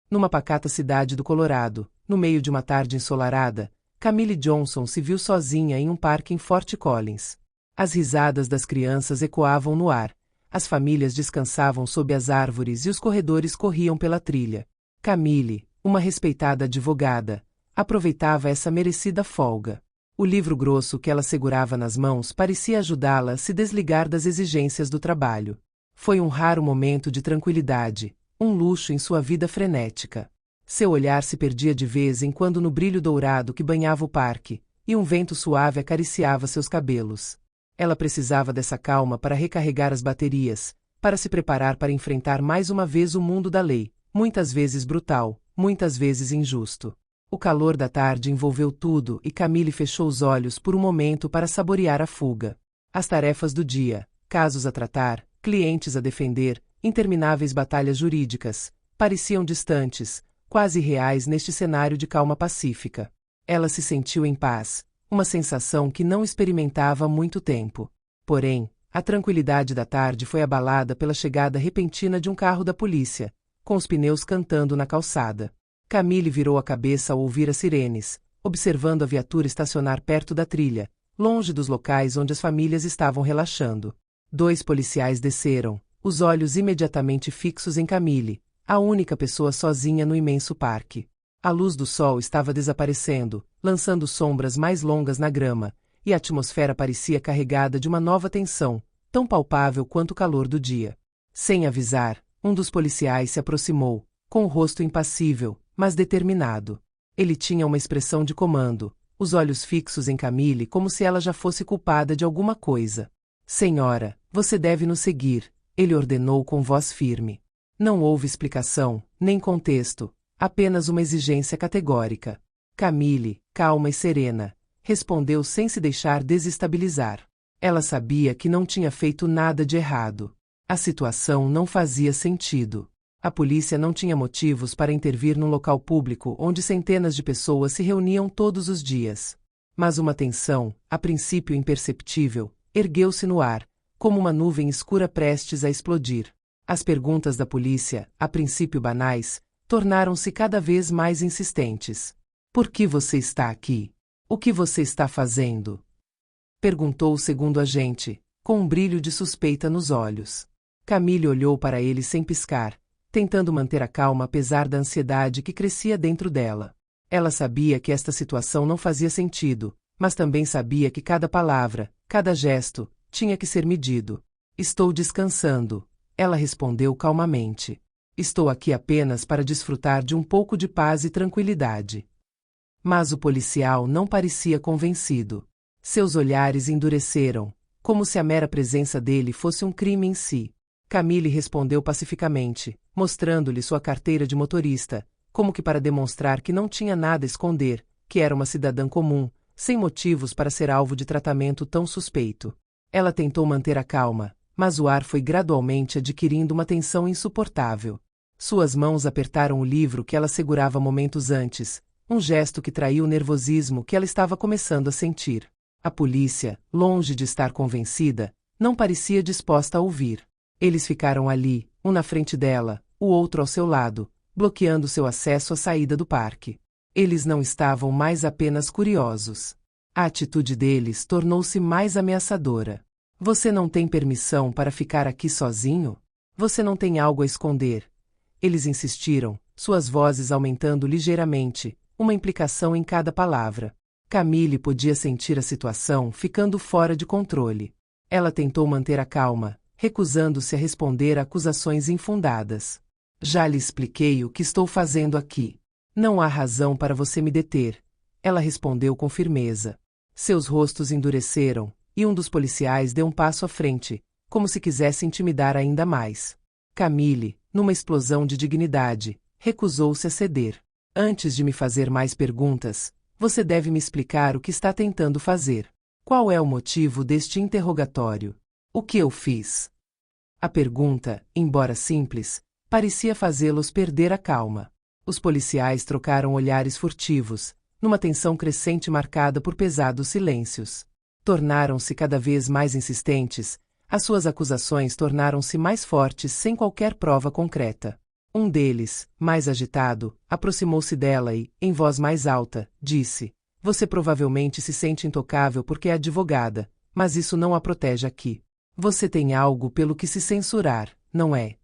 Numa pacata cidade do Colorado, no meio de uma tarde ensolarada, Camille Johnson se viu sozinha em um parque em Fort Collins. As risadas das crianças ecoavam no ar, as famílias descansavam sob as árvores e os corredores corriam pela trilha. Camille, uma respeitada advogada, aproveitava essa merecida folga. O livro grosso que ela segurava nas mãos parecia ajudá-la a se desligar das exigências do trabalho. Foi um raro momento de tranquilidade, um luxo em sua vida frenética. Seu olhar se perdia de vez em quando no brilho dourado que banhava o parque, e um vento suave acariciava seus cabelos. Ela precisava dessa calma para recarregar as baterias, para se preparar para enfrentar mais uma vez o mundo da lei, muitas vezes brutal, muitas vezes injusto. O calor da tarde envolveu tudo e Camille fechou os olhos por um momento para saborear a fuga. As tarefas do dia, casos a tratar, clientes a defender, intermináveis batalhas jurídicas, pareciam distantes, quase reais neste cenário de calma pacífica. Ela se sentiu em paz, uma sensação que não experimentava há muito tempo. Porém, a tranquilidade da tarde foi abalada pela chegada repentina de um carro da polícia, com os pneus cantando na calçada. Camille virou a cabeça ao ouvir as sirenes, observando a viatura estacionar perto da trilha, longe dos locais onde as famílias estavam relaxando. 2 policiais desceram, os olhos imediatamente fixos em Camille, a única pessoa sozinha no imenso parque. A luz do sol estava desaparecendo, lançando sombras mais longas na grama, e a atmosfera parecia carregada de uma nova tensão, tão palpável quanto o calor do dia. Sem avisar, um dos policiais se aproximou, com o rosto impassível, mas determinado. Ele tinha uma expressão de comando, os olhos fixos em Camille como se ela já fosse culpada de alguma coisa. Senhora, você deve nos seguir, ele ordenou com voz firme. Não houve explicação, nem contexto, apenas uma exigência categórica. Camille, calma e serena, respondeu sem se deixar desestabilizar. Ela sabia que não tinha feito nada de errado. A situação não fazia sentido. A polícia não tinha motivos para intervir num local público onde centenas de pessoas se reuniam todos os dias. Mas uma tensão, a princípio imperceptível, ergueu-se no ar, como uma nuvem escura prestes a explodir. As perguntas da polícia, a princípio banais, tornaram-se cada vez mais insistentes. Por que você está aqui? O que você está fazendo? Perguntou o segundo agente, com um brilho de suspeita nos olhos. Camille olhou para ele sem piscar, tentando manter a calma apesar da ansiedade que crescia dentro dela. Ela sabia que esta situação não fazia sentido, mas também sabia que cada palavra, cada gesto, tinha que ser medido. Estou descansando, ela respondeu calmamente. Estou aqui apenas para desfrutar de um pouco de paz e tranquilidade. Mas o policial não parecia convencido. Seus olhares endureceram, como se a mera presença dele fosse um crime em si. Camille respondeu pacificamente, mostrando-lhe sua carteira de motorista, como que para demonstrar que não tinha nada a esconder, que era uma cidadã comum, sem motivos para ser alvo de tratamento tão suspeito. Ela tentou manter a calma, mas o ar foi gradualmente adquirindo uma tensão insuportável. Suas mãos apertaram o livro que ela segurava momentos antes, um gesto que traiu o nervosismo que ela estava começando a sentir. A polícia, longe de estar convencida, não parecia disposta a ouvir. Eles ficaram ali, um na frente dela, o outro ao seu lado, bloqueando seu acesso à saída do parque. Eles não estavam mais apenas curiosos. A atitude deles tornou-se mais ameaçadora. Você não tem permissão para ficar aqui sozinho? Você não tem algo a esconder? Eles insistiram, suas vozes aumentando ligeiramente, uma implicação em cada palavra. Camille podia sentir a situação ficando fora de controle. Ela tentou manter a calma, recusando-se a responder a acusações infundadas. Já lhe expliquei o que estou fazendo aqui. Não há razão para você me deter. Ela respondeu com firmeza. Seus rostos endureceram, e um dos policiais deu um passo à frente, como se quisesse intimidar ainda mais. Camille, numa explosão de dignidade, recusou-se a ceder. Antes de me fazer mais perguntas, você deve me explicar o que está tentando fazer. Qual é o motivo deste interrogatório? O que eu fiz? A pergunta, embora simples, parecia fazê-los perder a calma. Os policiais trocaram olhares furtivos, numa tensão crescente marcada por pesados silêncios. Tornaram-se cada vez mais insistentes, as suas acusações tornaram-se mais fortes sem qualquer prova concreta. Um deles, mais agitado, aproximou-se dela e, em voz mais alta, disse: Você provavelmente se sente intocável porque é advogada, mas isso não a protege aqui. Você tem algo pelo que se censurar, não é?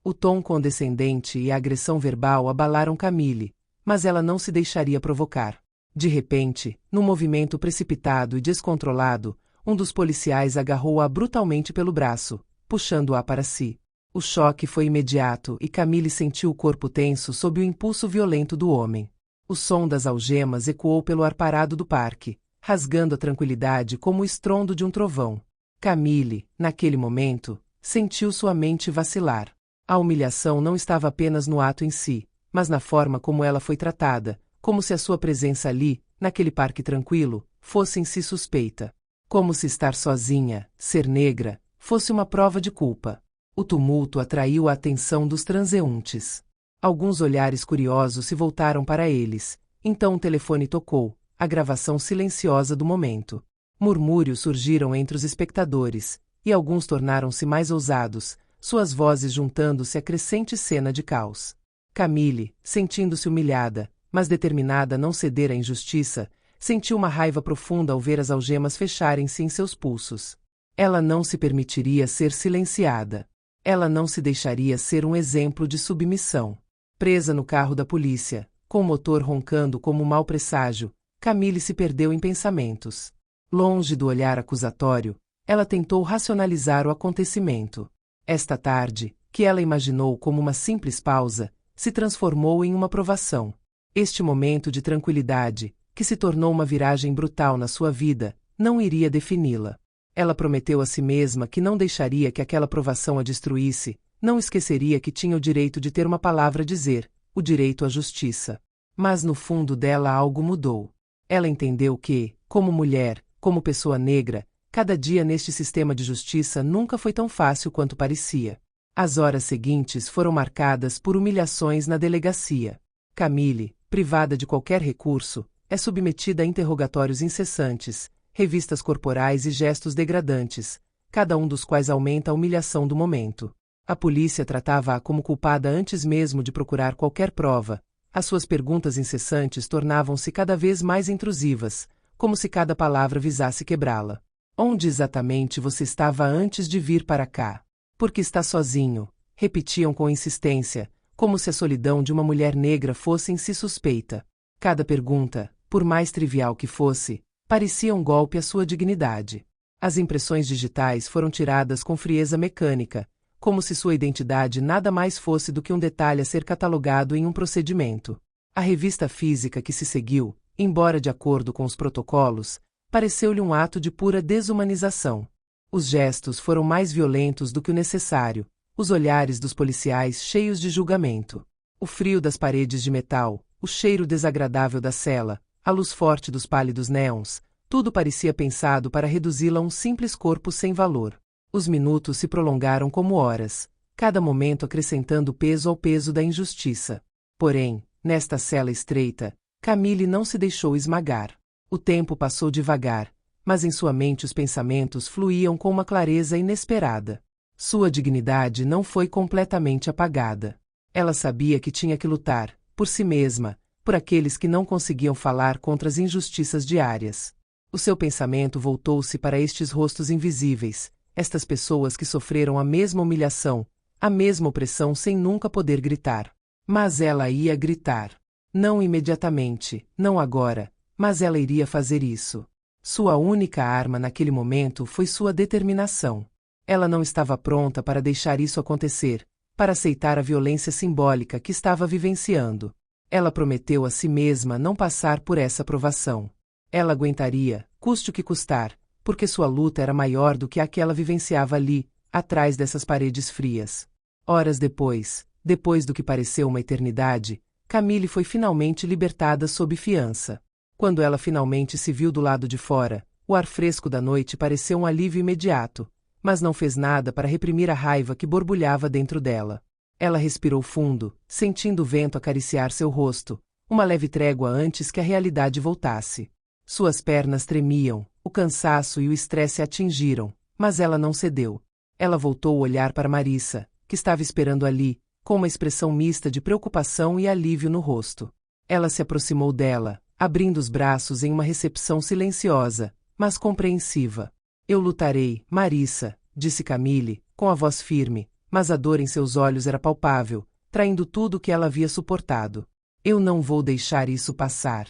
O tom condescendente e a agressão verbal abalaram Camille, mas ela não se deixaria provocar. De repente, num movimento precipitado e descontrolado, um dos policiais agarrou-a brutalmente pelo braço, puxando-a para si. O choque foi imediato e Camille sentiu o corpo tenso sob o impulso violento do homem. O som das algemas ecoou pelo ar parado do parque, rasgando a tranquilidade como o estrondo de um trovão. Camille, naquele momento, sentiu sua mente vacilar. A humilhação não estava apenas no ato em si, mas na forma como ela foi tratada, como se a sua presença ali, naquele parque tranquilo, fosse em si suspeita. Como se estar sozinha, ser negra, fosse uma prova de culpa. O tumulto atraiu a atenção dos transeuntes. Alguns olhares curiosos se voltaram para eles, então o telefone tocou, a gravação silenciosa do momento. Murmúrios surgiram entre os espectadores, e alguns tornaram-se mais ousados, suas vozes juntando-se à crescente cena de caos. Camille, sentindo-se humilhada, mas determinada a não ceder à injustiça, sentiu uma raiva profunda ao ver as algemas fecharem-se em seus pulsos. Ela não se permitiria ser silenciada. Ela não se deixaria ser um exemplo de submissão. Presa no carro da polícia, com o motor roncando como um mau presságio, Camille se perdeu em pensamentos. Longe do olhar acusatório, ela tentou racionalizar o acontecimento. Esta tarde, que ela imaginou como uma simples pausa, se transformou em uma provação. Este momento de tranquilidade, que se tornou uma viragem brutal na sua vida, não iria defini-la. Ela prometeu a si mesma que não deixaria que aquela provação a destruísse, não esqueceria que tinha o direito de ter uma palavra a dizer, o direito à justiça. Mas no fundo dela algo mudou. Ela entendeu que, como mulher, como pessoa negra, cada dia neste sistema de justiça nunca foi tão fácil quanto parecia. As horas seguintes foram marcadas por humilhações na delegacia. Camille, privada de qualquer recurso, é submetida a interrogatórios incessantes, revistas corporais e gestos degradantes, cada um dos quais aumenta a humilhação do momento. A polícia tratava-a como culpada antes mesmo de procurar qualquer prova. As suas perguntas incessantes tornavam-se cada vez mais intrusivas, como se cada palavra visasse quebrá-la. Onde exatamente você estava antes de vir para cá? Por que está sozinho? Repetiam com insistência, como se a solidão de uma mulher negra fosse em si suspeita. Cada pergunta, por mais trivial que fosse, parecia um golpe à sua dignidade. As impressões digitais foram tiradas com frieza mecânica, como se sua identidade nada mais fosse do que um detalhe a ser catalogado em um procedimento. A revista física que se seguiu, embora de acordo com os protocolos, pareceu-lhe um ato de pura desumanização. Os gestos foram mais violentos do que o necessário, os olhares dos policiais cheios de julgamento. O frio das paredes de metal, o cheiro desagradável da cela, a luz forte dos pálidos néons, tudo parecia pensado para reduzi-la a um simples corpo sem valor. Os minutos se prolongaram como horas, cada momento acrescentando peso ao peso da injustiça. Porém, nesta cela estreita, Camille não se deixou esmagar. O tempo passou devagar, mas em sua mente os pensamentos fluíam com uma clareza inesperada. Sua dignidade não foi completamente apagada. Ela sabia que tinha que lutar, por si mesma, por aqueles que não conseguiam falar contra as injustiças diárias. O seu pensamento voltou-se para estes rostos invisíveis, estas pessoas que sofreram a mesma humilhação, a mesma opressão sem nunca poder gritar. Mas ela ia gritar. Não imediatamente, não agora, mas ela iria fazer isso. Sua única arma naquele momento foi sua determinação. Ela não estava pronta para deixar isso acontecer, para aceitar a violência simbólica que estava vivenciando. Ela prometeu a si mesma não passar por essa provação. Ela aguentaria, custe o que custar, porque sua luta era maior do que a que ela vivenciava ali, atrás dessas paredes frias. Horas depois, depois do que pareceu uma eternidade, Camille foi finalmente libertada sob fiança. Quando ela finalmente se viu do lado de fora, o ar fresco da noite pareceu um alívio imediato, mas não fez nada para reprimir a raiva que borbulhava dentro dela. Ela respirou fundo, sentindo o vento acariciar seu rosto, uma leve trégua antes que a realidade voltasse. Suas pernas tremiam, o cansaço e o estresse a atingiram, mas ela não cedeu. Ela voltou o olhar para Marissa, que estava esperando ali, com uma expressão mista de preocupação e alívio no rosto. Ela se aproximou dela, abrindo os braços em uma recepção silenciosa, mas compreensiva. Eu lutarei, Marissa, disse Camille, com a voz firme, mas a dor em seus olhos era palpável, traindo tudo o que ela havia suportado. Eu não vou deixar isso passar.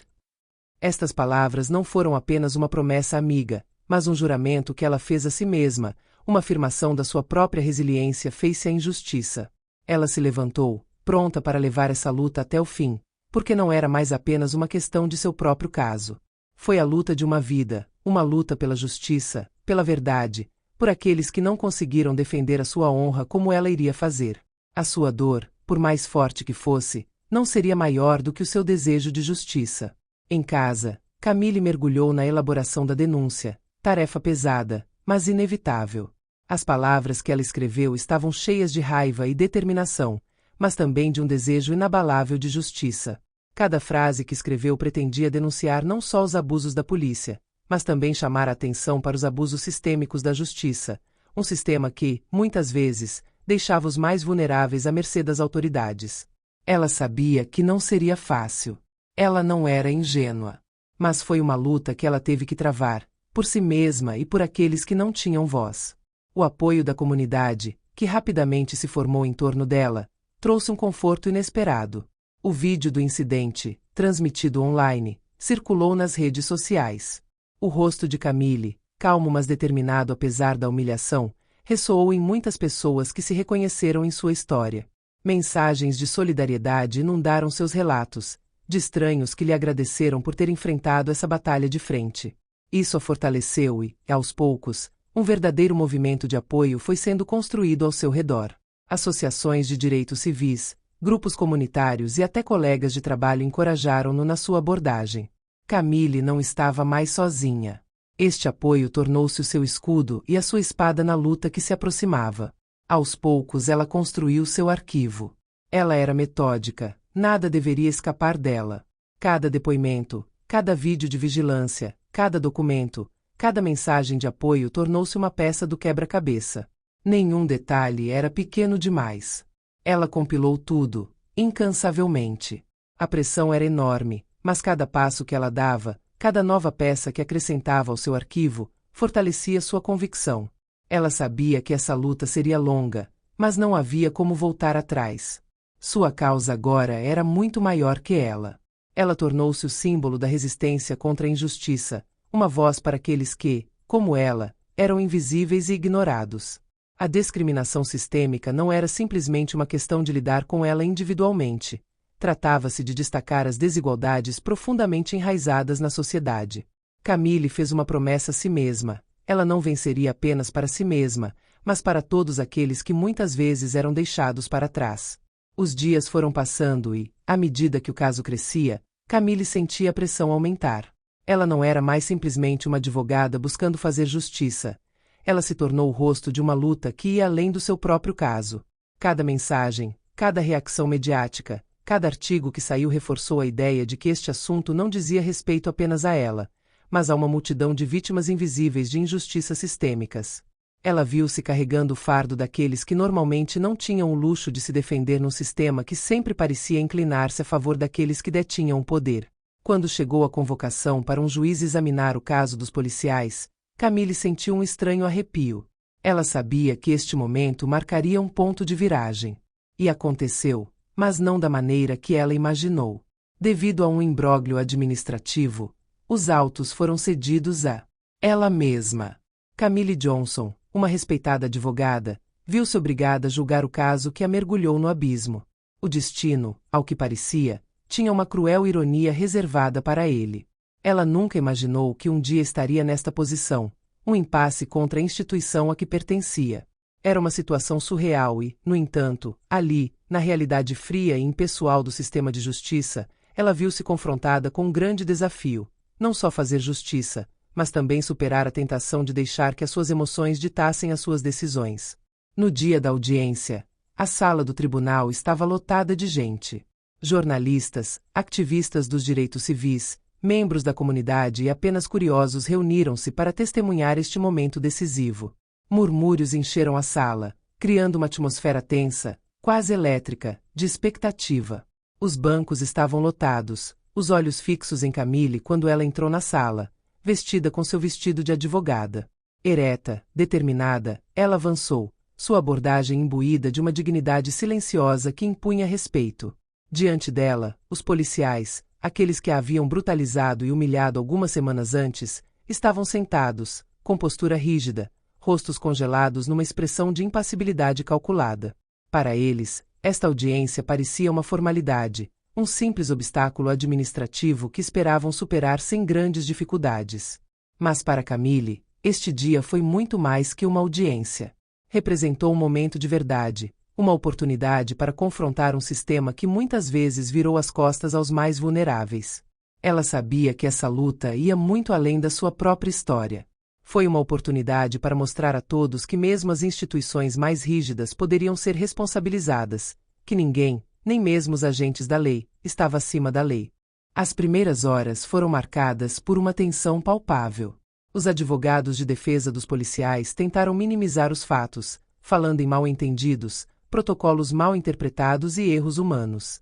Estas palavras não foram apenas uma promessa amiga, mas um juramento que ela fez a si mesma, uma afirmação da sua própria resiliência face à injustiça. Ela se levantou, pronta para levar essa luta até o fim, porque não era mais apenas uma questão de seu próprio caso. Foi a luta de uma vida, uma luta pela justiça, pela verdade, por aqueles que não conseguiram defender a sua honra como ela iria fazer. A sua dor, por mais forte que fosse, não seria maior do que o seu desejo de justiça. Em casa, Camille mergulhou na elaboração da denúncia, tarefa pesada, mas inevitável. As palavras que ela escreveu estavam cheias de raiva e determinação, mas também de um desejo inabalável de justiça. Cada frase que escreveu pretendia denunciar não só os abusos da polícia, mas também chamar a atenção para os abusos sistêmicos da justiça, um sistema que, muitas vezes, deixava os mais vulneráveis à mercê das autoridades. Ela sabia que não seria fácil. Ela não era ingênua. Mas foi uma luta que ela teve que travar, por si mesma e por aqueles que não tinham voz. O apoio da comunidade, que rapidamente se formou em torno dela, trouxe um conforto inesperado. O vídeo do incidente, transmitido online, circulou nas redes sociais. O rosto de Camille, calmo mas determinado apesar da humilhação, ressoou em muitas pessoas que se reconheceram em sua história. Mensagens de solidariedade inundaram seus relatos, de estranhos que lhe agradeceram por ter enfrentado essa batalha de frente. Isso a fortaleceu e, aos poucos, um verdadeiro movimento de apoio foi sendo construído ao seu redor. Associações de direitos civis, grupos comunitários e até colegas de trabalho encorajaram-no na sua abordagem. Camille não estava mais sozinha. Este apoio tornou-se o seu escudo e a sua espada na luta que se aproximava. Aos poucos ela construiu seu arquivo. Ela era metódica, nada deveria escapar dela. Cada depoimento, cada vídeo de vigilância, cada documento, cada mensagem de apoio tornou-se uma peça do quebra-cabeça. Nenhum detalhe era pequeno demais. Ela compilou tudo, incansavelmente. A pressão era enorme, mas cada passo que ela dava, cada nova peça que acrescentava ao seu arquivo, fortalecia sua convicção. Ela sabia que essa luta seria longa, mas não havia como voltar atrás. Sua causa agora era muito maior que ela. Ela tornou-se o símbolo da resistência contra a injustiça, uma voz para aqueles que, como ela, eram invisíveis e ignorados. A discriminação sistêmica não era simplesmente uma questão de lidar com ela individualmente. Tratava-se de destacar as desigualdades profundamente enraizadas na sociedade. Camille fez uma promessa a si mesma. Ela não venceria apenas para si mesma, mas para todos aqueles que muitas vezes eram deixados para trás. Os dias foram passando e, à medida que o caso crescia, Camille sentia a pressão aumentar. Ela não era mais simplesmente uma advogada buscando fazer justiça. Ela se tornou o rosto de uma luta que ia além do seu próprio caso. Cada mensagem, cada reação mediática, cada artigo que saiu reforçou a ideia de que este assunto não dizia respeito apenas a ela, mas a uma multidão de vítimas invisíveis de injustiças sistêmicas. Ela viu-se carregando o fardo daqueles que normalmente não tinham o luxo de se defender num sistema que sempre parecia inclinar-se a favor daqueles que detinham o poder. Quando chegou a convocação para um juiz examinar o caso dos policiais, Camille sentiu um estranho arrepio. Ela sabia que este momento marcaria um ponto de viragem. E aconteceu, mas não da maneira que ela imaginou. Devido a um imbróglio administrativo, os autos foram cedidos a ela mesma. Camille Johnson, uma respeitada advogada, viu-se obrigada a julgar o caso que a mergulhou no abismo. O destino, ao que parecia, tinha uma cruel ironia reservada para ele. Ela nunca imaginou que um dia estaria nesta posição, um impasse contra a instituição a que pertencia. Era uma situação surreal e, no entanto, ali, na realidade fria e impessoal do sistema de justiça, ela viu-se confrontada com um grande desafio, não só fazer justiça, mas também superar a tentação de deixar que as suas emoções ditassem as suas decisões. No dia da audiência, a sala do tribunal estava lotada de gente. Jornalistas, ativistas dos direitos civis, membros da comunidade e apenas curiosos reuniram-se para testemunhar este momento decisivo. Murmúrios encheram a sala, criando uma atmosfera tensa, quase elétrica, de expectativa. Os bancos estavam lotados, os olhos fixos em Camille quando ela entrou na sala, vestida com seu vestido de advogada. Ereta, determinada, ela avançou, sua abordagem imbuída de uma dignidade silenciosa que impunha respeito. Diante dela, os policiais, aqueles que a haviam brutalizado e humilhado algumas semanas antes, estavam sentados, com postura rígida, rostos congelados numa expressão de impassibilidade calculada. Para eles, esta audiência parecia uma formalidade, um simples obstáculo administrativo que esperavam superar sem grandes dificuldades. Mas para Camille, este dia foi muito mais que uma audiência. Representou um momento de verdade, uma oportunidade para confrontar um sistema que muitas vezes virou as costas aos mais vulneráveis. Ela sabia que essa luta ia muito além da sua própria história. Foi uma oportunidade para mostrar a todos que mesmo as instituições mais rígidas poderiam ser responsabilizadas, que ninguém, nem mesmo os agentes da lei, estava acima da lei. As primeiras horas foram marcadas por uma tensão palpável. Os advogados de defesa dos policiais tentaram minimizar os fatos, falando em mal-entendidos, protocolos mal interpretados e erros humanos.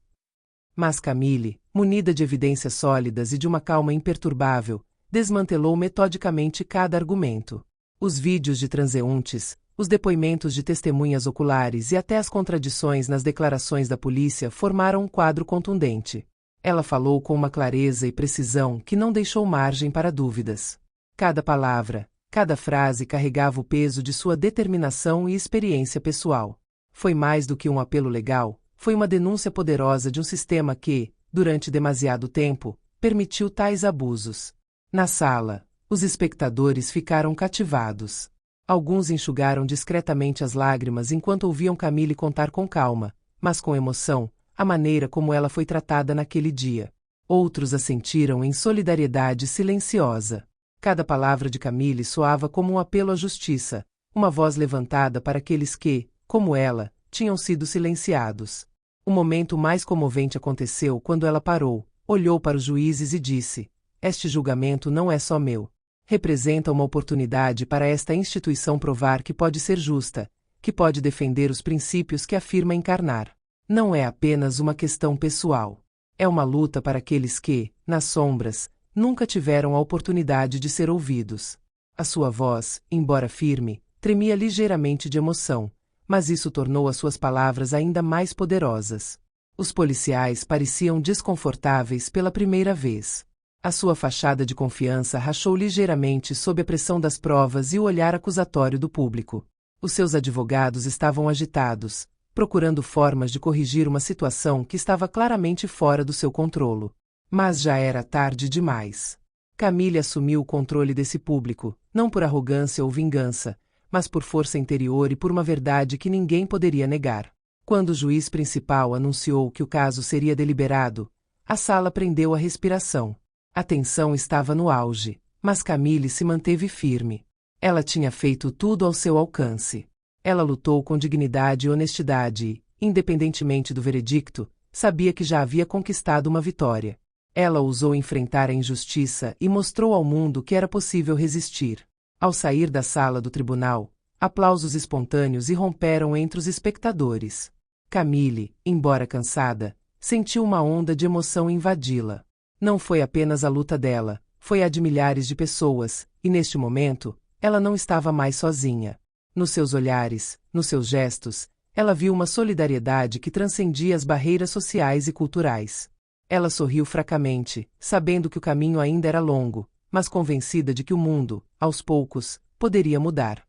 Mas Camille, munida de evidências sólidas e de uma calma imperturbável, desmantelou metodicamente cada argumento. Os vídeos de transeuntes, os depoimentos de testemunhas oculares e até as contradições nas declarações da polícia formaram um quadro contundente. Ela falou com uma clareza e precisão que não deixou margem para dúvidas. Cada palavra, cada frase carregava o peso de sua determinação e experiência pessoal. Foi mais do que um apelo legal, foi uma denúncia poderosa de um sistema que, durante demasiado tempo, permitiu tais abusos. Na sala, os espectadores ficaram cativados. Alguns enxugaram discretamente as lágrimas enquanto ouviam Camille contar com calma, mas com emoção, a maneira como ela foi tratada naquele dia. Outros a sentiram em solidariedade silenciosa. Cada palavra de Camille soava como um apelo à justiça, uma voz levantada para aqueles que, como ela, tinham sido silenciados. O momento mais comovente aconteceu quando ela parou, olhou para os juízes e disse: "Este julgamento não é só meu. Representa uma oportunidade para esta instituição provar que pode ser justa, que pode defender os princípios que afirma encarnar. Não é apenas uma questão pessoal. É uma luta para aqueles que, nas sombras, nunca tiveram a oportunidade de ser ouvidos." A sua voz, embora firme, tremia ligeiramente de emoção, mas isso tornou as suas palavras ainda mais poderosas. Os policiais pareciam desconfortáveis pela primeira vez. A sua fachada de confiança rachou ligeiramente sob a pressão das provas e o olhar acusatório do público. Os seus advogados estavam agitados, procurando formas de corrigir uma situação que estava claramente fora do seu controle. Mas já era tarde demais. Camille assumiu o controle desse público, não por arrogância ou vingança, mas por força interior e por uma verdade que ninguém poderia negar. Quando o juiz principal anunciou que o caso seria deliberado, a sala prendeu a respiração. A tensão estava no auge, mas Camille se manteve firme. Ela tinha feito tudo ao seu alcance. Ela lutou com dignidade e honestidade e, independentemente do veredicto, sabia que já havia conquistado uma vitória. Ela ousou enfrentar a injustiça e mostrou ao mundo que era possível resistir. Ao sair da sala do tribunal, aplausos espontâneos irromperam entre os espectadores. Camille, embora cansada, sentiu uma onda de emoção invadi-la. Não foi apenas a luta dela, foi a de milhares de pessoas, e neste momento, ela não estava mais sozinha. Nos seus olhares, nos seus gestos, ela viu uma solidariedade que transcendia as barreiras sociais e culturais. Ela sorriu fracamente, sabendo que o caminho ainda era longo, mas convencida de que o mundo, aos poucos, poderia mudar.